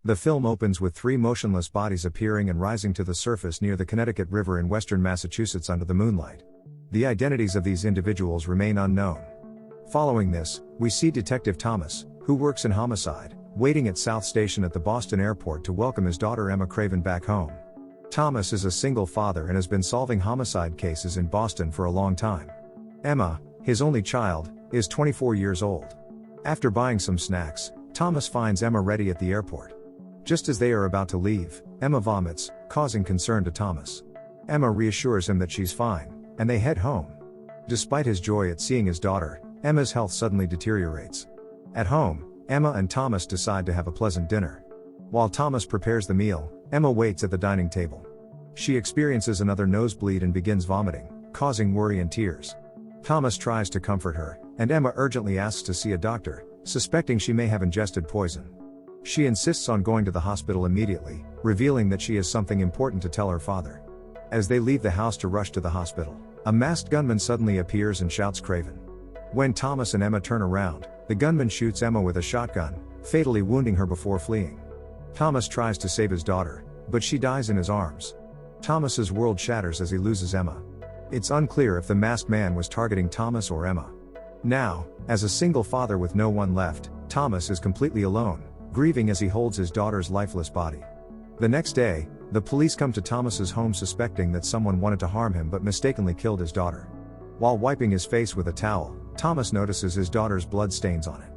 The film opens with three motionless bodies appearing and rising to the surface near the Connecticut River in western Massachusetts under the moonlight. The identities of these individuals remain unknown. Following this, we see Detective Thomas, who works in Homicide, waiting at South Station at the Boston airport to welcome his daughter Emma Craven back home. Thomas is a single father and has been solving homicide cases in Boston for a long time. Emma, his only child, is 24 years old. After buying some snacks, Thomas finds Emma ready at the airport. Just as they are about to leave, Emma vomits, causing concern to Thomas. Emma reassures him that she's fine, and they head home. Despite his joy at seeing his daughter, Emma's health suddenly deteriorates. At home, Emma and Thomas decide to have a pleasant dinner. While Thomas prepares the meal, Emma waits at the dining table. She experiences another nosebleed and begins vomiting, causing worry and tears. Thomas tries to comfort her, and Emma urgently asks to see a doctor, suspecting she may have ingested poison. She insists on going to the hospital immediately, revealing that she has something important to tell her father. As they leave the house to rush to the hospital, a masked gunman suddenly appears and shouts "Craven." When Thomas and Emma turn around, the gunman shoots Emma with a shotgun, fatally wounding her before fleeing. Thomas tries to save his daughter, but she dies in his arms. Thomas's world shatters as he loses Emma. It's unclear if the masked man was targeting Thomas or Emma. Now, as a single father with no one left, Thomas is completely alone, grieving as he holds his daughter's lifeless body. The next day, the police come to Thomas's home suspecting that someone wanted to harm him but mistakenly killed his daughter. While wiping his face with a towel, Thomas notices his daughter's blood stains on it.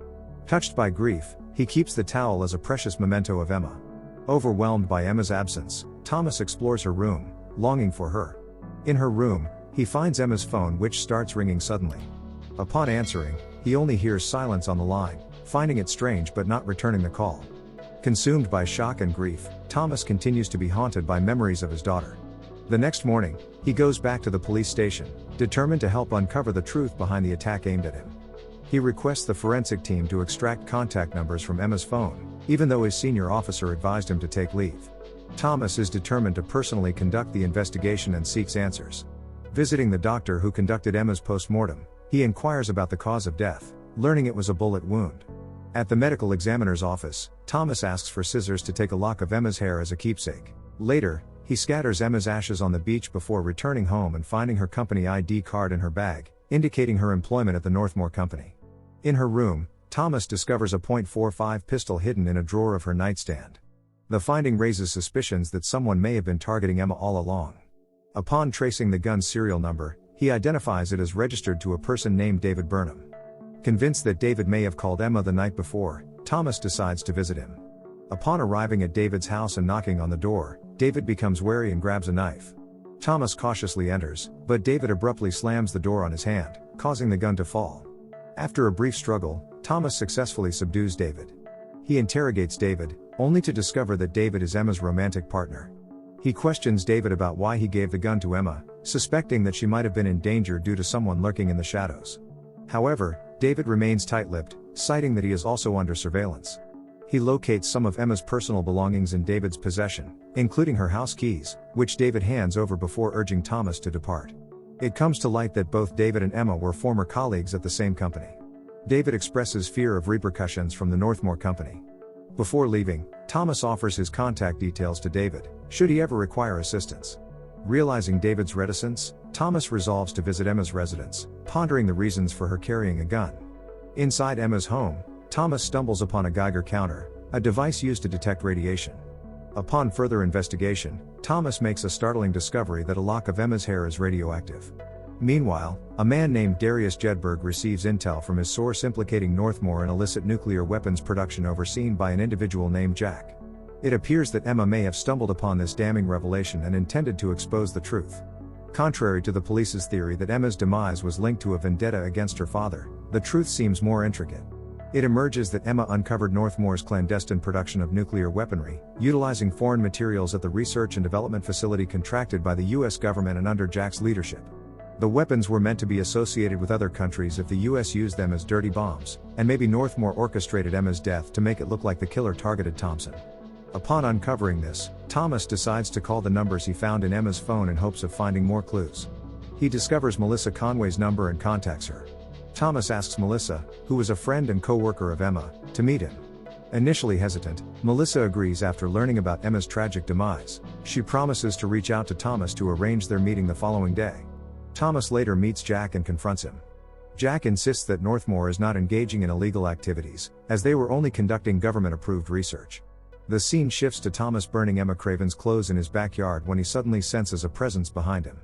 Touched by grief, he keeps the towel as a precious memento of Emma. Overwhelmed by Emma's absence, Thomas explores her room, longing for her. In her room, he finds Emma's phone, which starts ringing suddenly. Upon answering, he only hears silence on the line, finding it strange but not returning the call. Consumed by shock and grief, Thomas continues to be haunted by memories of his daughter. The next morning, he goes back to the police station, determined to help uncover the truth behind the attack aimed at him. He requests the forensic team to extract contact numbers from Emma's phone, even though his senior officer advised him to take leave. Thomas is determined to personally conduct the investigation and seeks answers. Visiting the doctor who conducted Emma's post-mortem, he inquires about the cause of death, learning it was a bullet wound. At the medical examiner's office, Thomas asks for scissors to take a lock of Emma's hair as a keepsake. Later, he scatters Emma's ashes on the beach before returning home and finding her company ID card in her bag, indicating her employment at the Northmore Company. In her room, Thomas discovers a .45 pistol hidden in a drawer of her nightstand. The finding raises suspicions that someone may have been targeting Emma all along. Upon tracing the gun's serial number, he identifies it as registered to a person named David Burnham. Convinced that David may have called Emma the night before, Thomas decides to visit him. Upon arriving at David's house and knocking on the door, David becomes wary and grabs a knife. Thomas cautiously enters, but David abruptly slams the door on his hand, causing the gun to fall. After a brief struggle, Thomas successfully subdues David. He interrogates David, only to discover that David is Emma's romantic partner. He questions David about why he gave the gun to Emma, suspecting that she might have been in danger due to someone lurking in the shadows. However, David remains tight-lipped, citing that he is also under surveillance. He locates some of Emma's personal belongings in David's possession, including her house keys, which David hands over before urging Thomas to depart. It comes to light that both David and Emma were former colleagues at the same company. David expresses fear of repercussions from the Northmore Company. Before leaving, Thomas offers his contact details to David, should he ever require assistance. Realizing David's reticence, Thomas resolves to visit Emma's residence, pondering the reasons for her carrying a gun. Inside Emma's home, Thomas stumbles upon a Geiger counter, a device used to detect radiation. Upon further investigation, Thomas makes a startling discovery that a lock of Emma's hair is radioactive. Meanwhile, a man named Darius Jedberg receives intel from his source implicating Northmore in illicit nuclear weapons production overseen by an individual named Jack. It appears that Emma may have stumbled upon this damning revelation and intended to expose the truth. Contrary to the police's theory that Emma's demise was linked to a vendetta against her father, the truth seems more intricate. It emerges that Emma uncovered Northmore's clandestine production of nuclear weaponry, utilizing foreign materials at the research and development facility contracted by the US government and under Jack's leadership. The weapons were meant to be associated with other countries if the US used them as dirty bombs, and maybe Northmore orchestrated Emma's death to make it look like the killer targeted Thompson. Upon uncovering this, Thomas decides to call the numbers he found in Emma's phone in hopes of finding more clues. He discovers Melissa Conway's number and contacts her. Thomas asks Melissa, who is a friend and co-worker of Emma, to meet him. Initially hesitant, Melissa agrees after learning about Emma's tragic demise. She promises to reach out to Thomas to arrange their meeting the following day. Thomas later meets Jack and confronts him. Jack insists that Northmore is not engaging in illegal activities, as they were only conducting government-approved research. The scene shifts to Thomas burning Emma Craven's clothes in his backyard when he suddenly senses a presence behind him.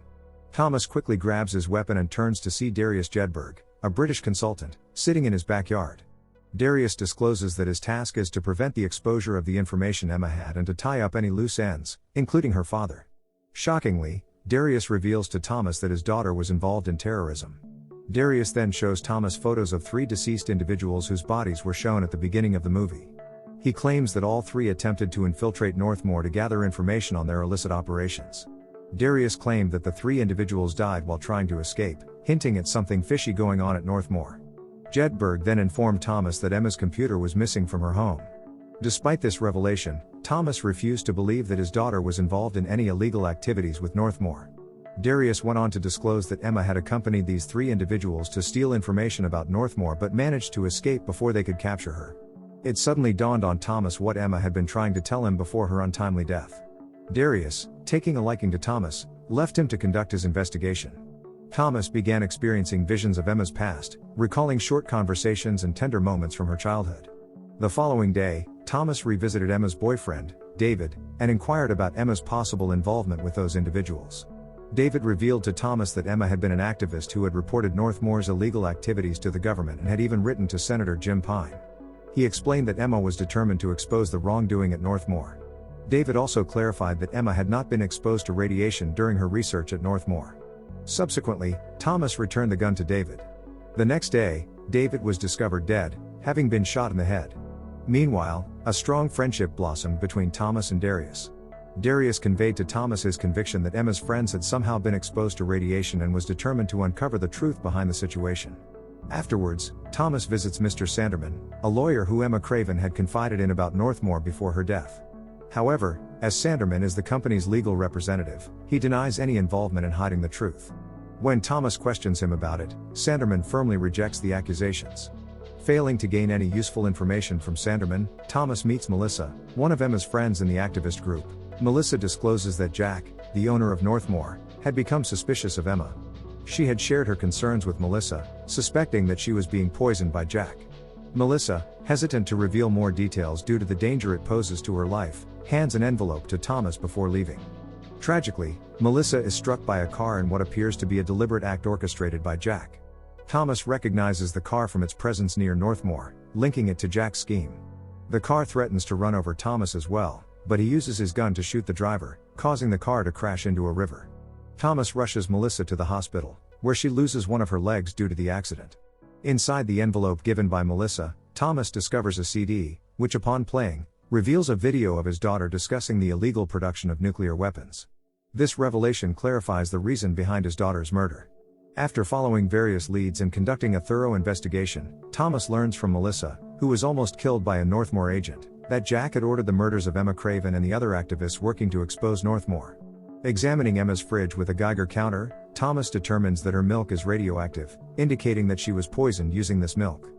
Thomas quickly grabs his weapon and turns to see Darius Jedburgh, a British consultant, sitting in his backyard. Darius discloses that his task is to prevent the exposure of the information Emma had and to tie up any loose ends, including her father. Shockingly, Darius reveals to Thomas that his daughter was involved in terrorism. Darius then shows Thomas photos of 3 deceased individuals whose bodies were shown at the beginning of the movie. He claims that all 3 attempted to infiltrate Northmore to gather information on their illicit operations. Darius claimed that the 3 individuals died while trying to escape, hinting at something fishy going on at Northmore. Jedburgh then informed Thomas that Emma's computer was missing from her home. Despite this revelation, Thomas refused to believe that his daughter was involved in any illegal activities with Northmore. Darius went on to disclose that Emma had accompanied these 3 individuals to steal information about Northmore but managed to escape before they could capture her. It suddenly dawned on Thomas what Emma had been trying to tell him before her untimely death. Darius, taking a liking to Thomas, left him to conduct his investigation. Thomas began experiencing visions of Emma's past, recalling short conversations and tender moments from her childhood. The following day, Thomas revisited Emma's boyfriend, David, and inquired about Emma's possible involvement with those individuals. David revealed to Thomas that Emma had been an activist who had reported Northmore's illegal activities to the government and had even written to Senator Jim Pine. He explained that Emma was determined to expose the wrongdoing at Northmore. David also clarified that Emma had not been exposed to radiation during her research at Northmore. Subsequently, Thomas returned the gun to David. The next day, David was discovered dead, having been shot in the head. Meanwhile, a strong friendship blossomed between Thomas and Darius. Darius conveyed to Thomas his conviction that Emma's friends had somehow been exposed to radiation and was determined to uncover the truth behind the situation. Afterwards, Thomas visits Mr. Sanderman, a lawyer who Emma Craven had confided in about Northmore before her death. However, as Sanderman is the company's legal representative, he denies any involvement in hiding the truth. When Thomas questions him about it, Sanderman firmly rejects the accusations. Failing to gain any useful information from Sanderman, Thomas meets Melissa, one of Emma's friends in the activist group. Melissa discloses that Jack, the owner of Northmore, had become suspicious of Emma. She had shared her concerns with Melissa, suspecting that she was being poisoned by Jack. Melissa, hesitant to reveal more details due to the danger it poses to her life, hands an envelope to Thomas before leaving. Tragically, Melissa is struck by a car in what appears to be a deliberate act orchestrated by Jack. Thomas recognizes the car from its presence near Northmore, linking it to Jack's scheme. The car threatens to run over Thomas as well, but he uses his gun to shoot the driver, causing the car to crash into a river. Thomas rushes Melissa to the hospital, where she loses one of her legs due to the accident. Inside the envelope given by Melissa, Thomas discovers a CD, which upon playing, reveals a video of his daughter discussing the illegal production of nuclear weapons. This revelation clarifies the reason behind his daughter's murder. After following various leads and conducting a thorough investigation, Thomas learns from Melissa, who was almost killed by a Northmore agent, that Jack had ordered the murders of Emma Craven and the other activists working to expose Northmore. Examining Emma's fridge with a Geiger counter, Thomas determines that her milk is radioactive, indicating that she was poisoned using this milk.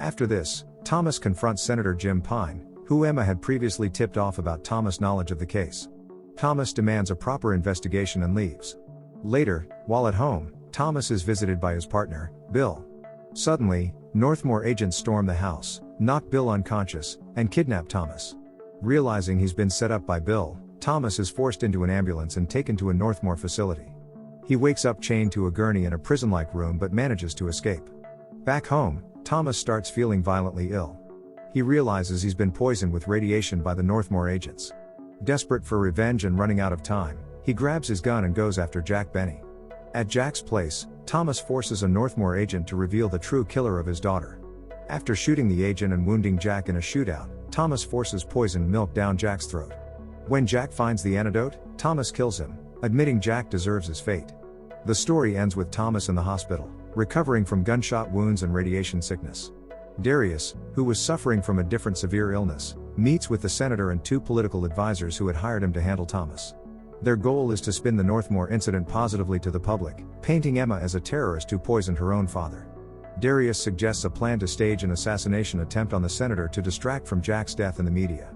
After this, Thomas confronts Senator Jim Pine, who Emma had previously tipped off about Thomas' knowledge of the case. Thomas demands a proper investigation and leaves. Later, while at home, Thomas is visited by his partner, Bill. Suddenly, Northmore agents storm the house, knock Bill unconscious, and kidnap Thomas. Realizing he's been set up by Bill, Thomas is forced into an ambulance and taken to a Northmore facility. He wakes up chained to a gurney in a prison-like room but manages to escape. Back home, Thomas starts feeling violently ill. He realizes he's been poisoned with radiation by the Northmore agents. Desperate for revenge and running out of time, he grabs his gun and goes after Jack Benny. At Jack's place, Thomas forces a Northmore agent to reveal the true killer of his daughter. After shooting the agent and wounding Jack in a shootout, Thomas forces poisoned milk down Jack's throat. When Jack finds the antidote, Thomas kills him, admitting Jack deserves his fate. The story ends with Thomas in the hospital, recovering from gunshot wounds and radiation sickness. Darius, who was suffering from a different severe illness, meets with the senator and 2 political advisors who had hired him to handle Thomas. Their goal is to spin the Northmore incident positively to the public, painting Emma as a terrorist who poisoned her own father. Darius suggests a plan to stage an assassination attempt on the senator to distract from Jack's death in the media.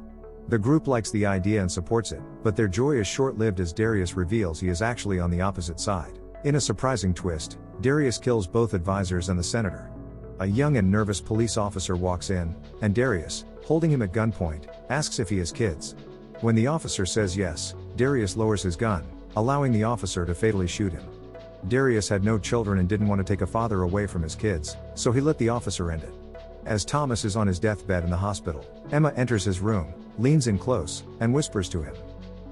The group likes the idea and supports it, but their joy is short-lived as Darius reveals he is actually on the opposite side. In a surprising twist, Darius kills both advisors and the senator. A young and nervous police officer walks in, and Darius, holding him at gunpoint, asks if he has kids. When the officer says yes, Darius lowers his gun, allowing the officer to fatally shoot him. Darius had no children and didn't want to take a father away from his kids, so he let the officer end it. As Thomas is on his deathbed in the hospital, Emma enters his room, leans in close, and whispers to him.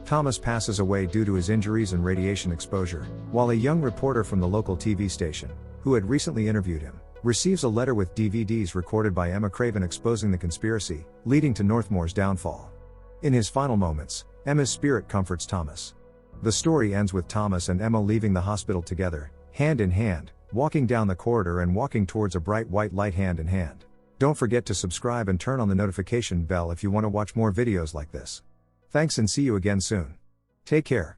Thomas passes away due to his injuries and radiation exposure, while a young reporter from the local TV station, who had recently interviewed him, receives a letter with DVDs recorded by Emma Craven exposing the conspiracy, leading to Northmore's downfall. In his final moments, Emma's spirit comforts Thomas. The story ends with Thomas and Emma leaving the hospital together, hand in hand, walking down the corridor and walking towards a bright white light hand in hand. Don't forget to subscribe and turn on the notification bell if you want to watch more videos like this. Thanks and see you again soon. Take care.